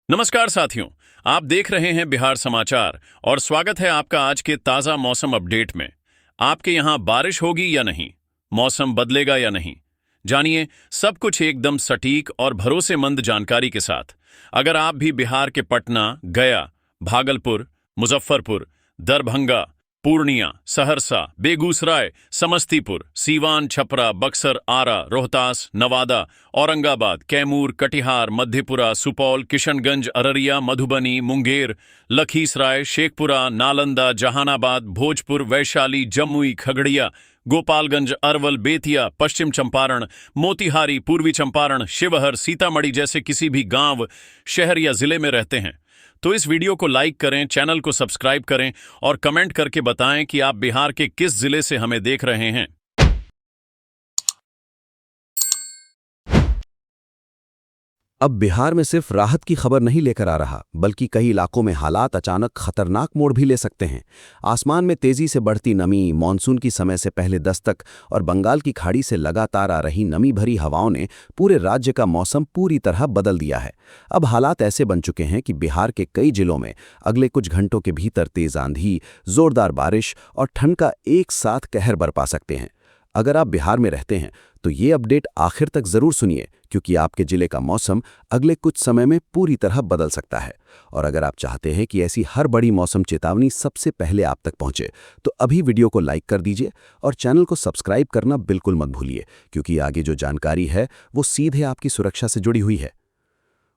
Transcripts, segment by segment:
नमस्कार साथियों। आप देख रहे हैं बिहार समाचार और स्वागत है आपका आज के ताजा मौसम अपडेट में। आपके यहां बारिश होगी या नहीं, मौसम बदलेगा या नहीं, जानिए सब कुछ एकदम सटीक और भरोसेमंद जानकारी के साथ। अगर आप भी बिहार के पटना, गया, भागलपुर, मुजफ्फरपुर, दरभंगा, पूर्णिया, सहरसा, बेगूसराय, समस्तीपुर, सीवान, छपरा, बक्सर, आरा, रोहतास, नवादा, औरंगाबाद, कैमूर, कटिहार, मधेपुरा, सुपौल, किशनगंज, अररिया, मधुबनी, मुंगेर, लखीसराय, शेखपुरा, नालंदा, जहानाबाद, भोजपुर, वैशाली, जमुई, खगड़िया, गोपालगंज, अरवल, बेतिया, पश्चिम चंपारण, मोतिहारी, पूर्वी चंपारण, शिवहर, सीतामढ़ी जैसे किसी भी गांव, शहर या जिले में रहते हैं तो इस वीडियो को लाइक करें, चैनल को सब्सक्राइब करें और कमेंट करके बताएं कि आप बिहार के किस जिले से हमें देख रहे हैं। अब बिहार में सिर्फ राहत की खबर नहीं लेकर आ रहा, बल्कि कई इलाकों में हालात अचानक खतरनाक मोड़ भी ले सकते हैं। आसमान में तेजी से बढ़ती नमी, मानसून की समय से पहले दस्तक और बंगाल की खाड़ी से लगातार आ रही नमी भरी हवाओं ने पूरे राज्य का मौसम पूरी तरह बदल दिया है। अब हालात ऐसे बन चुके हैं कि बिहार के कई जिलों में अगले कुछ घंटों के भीतर तेज आंधी, जोरदार बारिश और ठंड का एक साथ कहर बरपा सकते हैं। अगर आप बिहार में रहते हैं तो ये अपडेट आखिर तक जरूर सुनिए, क्योंकि आपके जिले का मौसम अगले कुछ समय में पूरी तरह बदल सकता है। और अगर आप चाहते हैं कि ऐसी हर बड़ी मौसम चेतावनी सबसे पहले आप तक पहुंचे, तो अभी वीडियो को लाइक कर दीजिए और चैनल को सब्सक्राइब करना बिल्कुल मत भूलिए, क्योंकि आगे जो जानकारी है वो सीधे आपकी सुरक्षा से जुड़ी हुई है।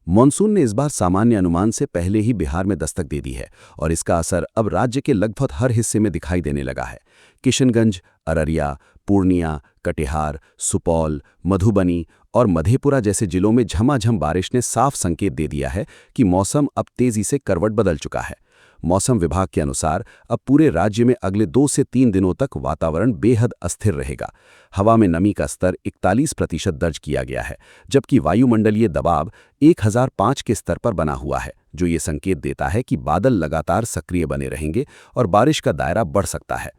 मॉनसून ने इस बार सामान्य अनुमान से पहले ही बिहार में दस्तक दे दी है और इसका असर अब राज्य के लगभग हर हिस्से में दिखाई देने लगा है। किशनगंज, अररिया, पूर्णिया, कटिहार, सुपौल, मधुबनी और मधेपुरा जैसे जिलों में झमाझम बारिश ने साफ संकेत दे दिया है कि मौसम अब तेजी से करवट बदल चुका है। मौसम विभाग के अनुसार अब पूरे राज्य में अगले 2 से 3 दिनों तक वातावरण बेहद अस्थिर रहेगा। हवा में नमी का स्तर 41% दर्ज किया गया है, जबकि वायुमंडलीय दबाव 1005 के स्तर पर बना हुआ है, जो ये संकेत देता है कि बादल लगातार सक्रिय बने रहेंगे और बारिश का दायरा बढ़ सकता है।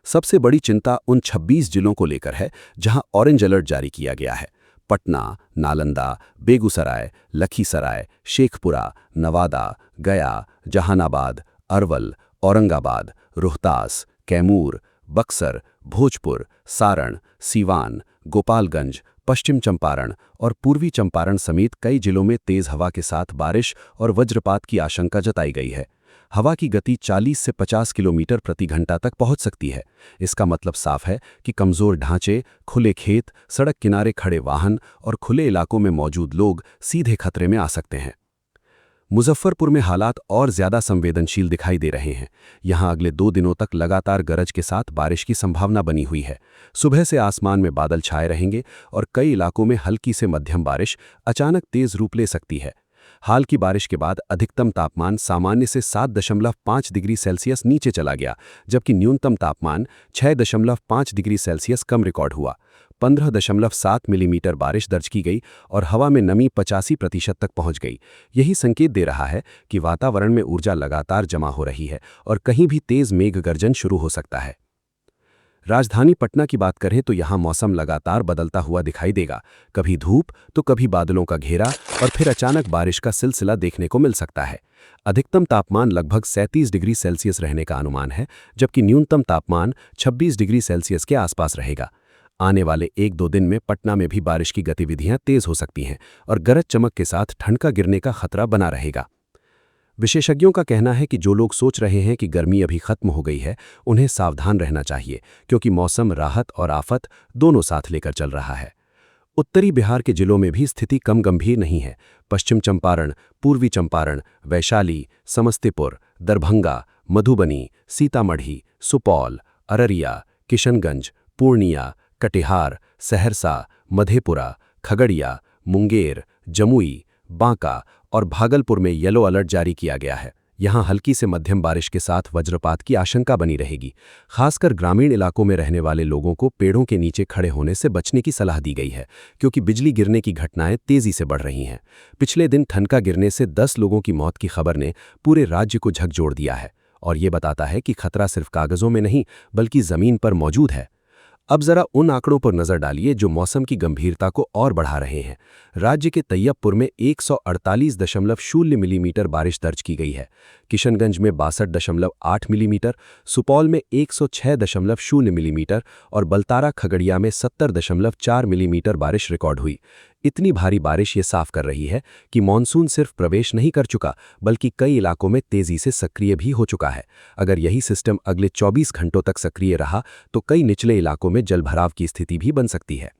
सबसे बड़ी चिंता उन 26 जिलों को लेकर है जहां ऑरेंज अलर्ट जारी किया गया है। पटना, नालंदा, बेगूसराय, लखीसराय, शेखपुरा, नवादा, गया, जहानाबाद, अरवल, औरंगाबाद, रोहतास, कैमूर, बक्सर, भोजपुर, सारण, सीवान, गोपालगंज, पश्चिम चंपारण और पूर्वी चंपारण समेत कई जिलों में तेज हवा के साथ बारिश और वज्रपात की आशंका जताई गई है। हवा की गति 40 से 50 किलोमीटर प्रति घंटा तक पहुंच सकती है। इसका मतलब साफ है कि कमजोर ढांचे, खुले खेत, सड़क किनारे खड़े वाहन और खुले इलाकों में मौजूद लोग सीधे खतरे में आ सकते हैं। मुजफ्फरपुर में हालात और ज्यादा संवेदनशील दिखाई दे रहे हैं। यहां अगले 2 दिनों तक लगातार गरज के साथ बारिश की संभावना बनी हुई है। सुबह से आसमान में बादल छाए रहेंगे और कई इलाकों में हल्की से मध्यम बारिश अचानक तेज रूप ले सकती है। हाल की बारिश के बाद अधिकतम तापमान सामान्य से 7.5 डिग्री सेल्सियस नीचे चला गया, जबकि न्यूनतम तापमान 6.5 डिग्री सेल्सियस कम रिकॉर्ड हुआ। 15.7 मिलीमीटर बारिश दर्ज की गई और हवा में नमी 85% तक पहुंच गई। यही संकेत दे रहा है कि वातावरण में ऊर्जा लगातार जमा हो रही है और कहीं भी तेज मेघ गर्जन शुरू हो सकता है। राजधानी पटना की बात करें तो यहां मौसम लगातार बदलता हुआ दिखाई देगा। कभी धूप तो कभी बादलों का घेरा और फिर अचानक बारिश का सिलसिला देखने को मिल सकता है। अधिकतम तापमान लगभग 37 डिग्री सेल्सियस रहने का अनुमान है, जबकि न्यूनतम तापमान 26 डिग्री सेल्सियस के आसपास रहेगा। आने वाले 1-2 दिन में पटना में भी बारिश की गतिविधियां तेज हो सकती हैं और गरज चमक के साथ ठंड का गिरने का खतरा बना रहेगा। विशेषज्ञों का कहना है कि जो लोग सोच रहे हैं कि गर्मी अभी खत्म हो गई है, उन्हें सावधान रहना चाहिए, क्योंकि मौसम राहत और आफत दोनों साथ लेकर चल रहा है। उत्तरी बिहार के जिलों में भी स्थिति कम गंभीर नहीं है। पश्चिम चंपारण, पूर्वी चंपारण, वैशाली, समस्तीपुर, दरभंगा, मधुबनी, सीतामढ़ी, सुपौल, अररिया, किशनगंज, पूर्णिया, कटिहार, सहरसा, मधेपुरा, खगड़िया, मुंगेर, जमुई, बांका और भागलपुर में येलो अलर्ट जारी किया गया है। यहां हल्की से मध्यम बारिश के साथ वज्रपात की आशंका बनी रहेगी। खासकर ग्रामीण इलाकों में रहने वाले लोगों को पेड़ों के नीचे खड़े होने से बचने की सलाह दी गई है, क्योंकि बिजली गिरने की घटनाएं तेजी से बढ़ रही हैं। पिछले दिन ठनका गिरने से 10 लोगों की मौत की खबर ने पूरे राज्य को झकझोर दिया है और ये बताता है कि खतरा सिर्फ कागजों में नहीं, बल्कि जमीन पर मौजूद है। अब जरा उन आंकड़ों पर नजर डालिए जो मौसम की गंभीरता को और बढ़ा रहे हैं। राज्य के तैयबपुर में 148.0 मिलीमीटर बारिश दर्ज की गई है, किशनगंज में 62.8 मिलीमीटर, सुपौल में 106.0 मिलीमीटर और बलतारा खगड़िया में 70.4 मिलीमीटर बारिश रिकॉर्ड हुई। इतनी भारी बारिश ये साफ कर रही है कि मानसून सिर्फ प्रवेश नहीं कर चुका, बल्कि कई इलाकों में तेजी से सक्रिय भी हो चुका है। अगर यही सिस्टम अगले 24 घंटों तक सक्रिय रहा तो कई निचले इलाकों में जलभराव की स्थिति भी बन सकती है।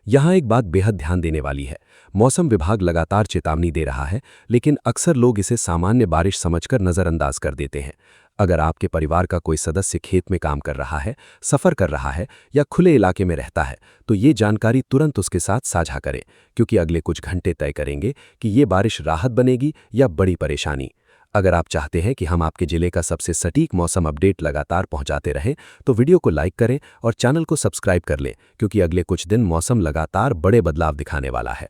यहाँ एक बात बेहद ध्यान देने वाली है। मौसम विभाग लगातार चेतावनी दे रहा है, लेकिन अक्सर लोग इसे सामान्य बारिश समझकर नज़रअंदाज कर देते हैं। अगर आपके परिवार का कोई सदस्य खेत में काम कर रहा है, सफ़र कर रहा है या खुले इलाके में रहता है, तो ये जानकारी तुरंत उसके साथ साझा करें, क्योंकि अगले कुछ घंटे तय करेंगे कि ये बारिश राहत बनेगी या बड़ी परेशानी। अगर आप चाहते हैं कि हम आपके जिले का सबसे सटीक मौसम अपडेट लगातार पहुंचाते रहें, तो वीडियो को लाइक करें और चैनल को सब्सक्राइब कर लें, क्योंकि अगले कुछ दिन मौसम लगातार बड़े बदलाव दिखाने वाला है।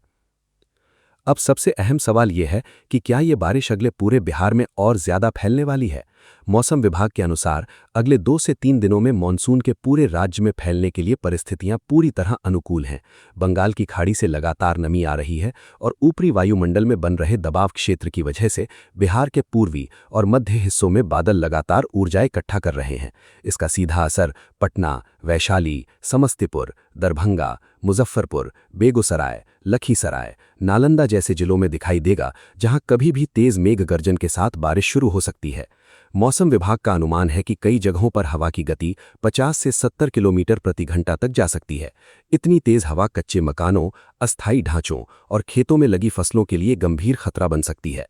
अब सबसे अहम सवाल यह है कि क्या ये बारिश अगले पूरे बिहार में और ज़्यादा फैलने वाली है? मौसम विभाग के अनुसार अगले 2 से 3 दिनों में मानसून के पूरे राज्य में फैलने के लिए परिस्थितियां पूरी तरह अनुकूल हैं। बंगाल की खाड़ी से लगातार नमी आ रही है और ऊपरी वायुमंडल में बन रहे दबाव क्षेत्र की वजह से बिहार के पूर्वी और मध्य हिस्सों में बादल लगातार ऊर्जा इकट्ठा कर रहे हैं। इसका सीधा असर पटना, वैशाली, समस्तीपुर, दरभंगा, मुजफ्फरपुर, बेगूसराय, लखीसराय, नालंदा जैसे जिलों में दिखाई देगा, जहां कभी भी तेज मेघ गर्जन के साथ बारिश शुरू हो सकती है। मौसम विभाग का अनुमान है कि कई जगहों पर हवा की गति 50 से 70 किलोमीटर प्रति घंटा तक जा सकती है। इतनी तेज हवा कच्चे मकानों, अस्थायी ढांचों और खेतों में लगी फसलों के लिए गंभीर खतरा बन सकती है।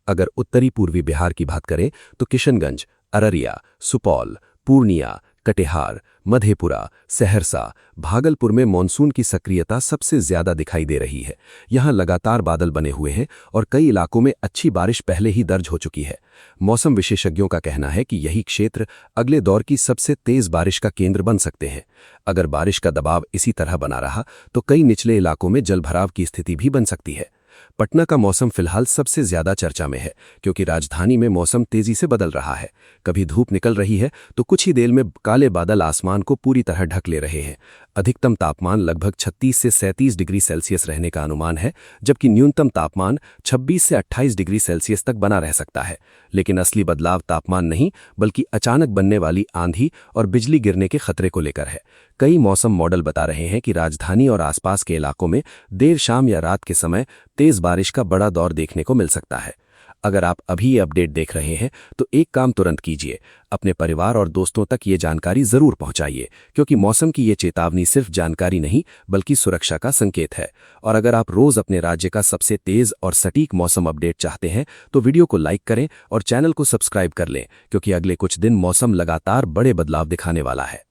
अगर उत्तरी पूर्वी बिहार की बात करें तो किशनगंज, अररिया, सुपौल, पूर्णिया, कटिहार, मधेपुरा, सहरसा, भागलपुर में मानसून की सक्रियता सबसे ज्यादा दिखाई दे रही है। यहां लगातार बादल बने हुए हैं और कई इलाकों में अच्छी बारिश पहले ही दर्ज हो चुकी है। मौसम विशेषज्ञों का कहना है कि यही क्षेत्र अगले दौर की सबसे तेज बारिश का केंद्र बन सकते हैं। अगर बारिश का दबाव इसी तरह बना रहा तो कई निचले इलाकों में जलभराव की स्थिति भी बन सकती है। पटना का मौसम फिलहाल सबसे ज्यादा चर्चा में है, क्योंकि राजधानी में मौसम तेजी से बदल रहा है। कभी धूप निकल रही है तो कुछ ही देर में काले बादल आसमान को पूरी तरह ढक ले रहे हैं। अधिकतम तापमान लगभग 36 से 37 डिग्री सेल्सियस रहने का अनुमान है, जबकि न्यूनतम तापमान 26 से 28 डिग्री सेल्सियस तक बना रह सकता है। लेकिन असली बदलाव तापमान नहीं, बल्कि अचानक बनने वाली आंधी और बिजली गिरने के खतरे को लेकर है। कई मौसम मॉडल बता रहे हैं कि राजधानी और आसपास के इलाकों में देर शाम या रात के समय तेज बारिश का बड़ा दौर देखने को मिल सकता है। अगर आप अभी ये अपडेट देख रहे हैं तो एक काम तुरंत कीजिए, अपने परिवार और दोस्तों तक ये जानकारी जरूर पहुंचाइए, क्योंकि मौसम की ये चेतावनी सिर्फ जानकारी नहीं बल्कि सुरक्षा का संकेत है। और अगर आप रोज अपने राज्य का सबसे तेज और सटीक मौसम अपडेट चाहते हैं तो वीडियो को लाइक करें और चैनल को सब्सक्राइब कर लें, क्योंकि अगले कुछ दिन मौसम लगातार बड़े बदलाव दिखाने वाला है।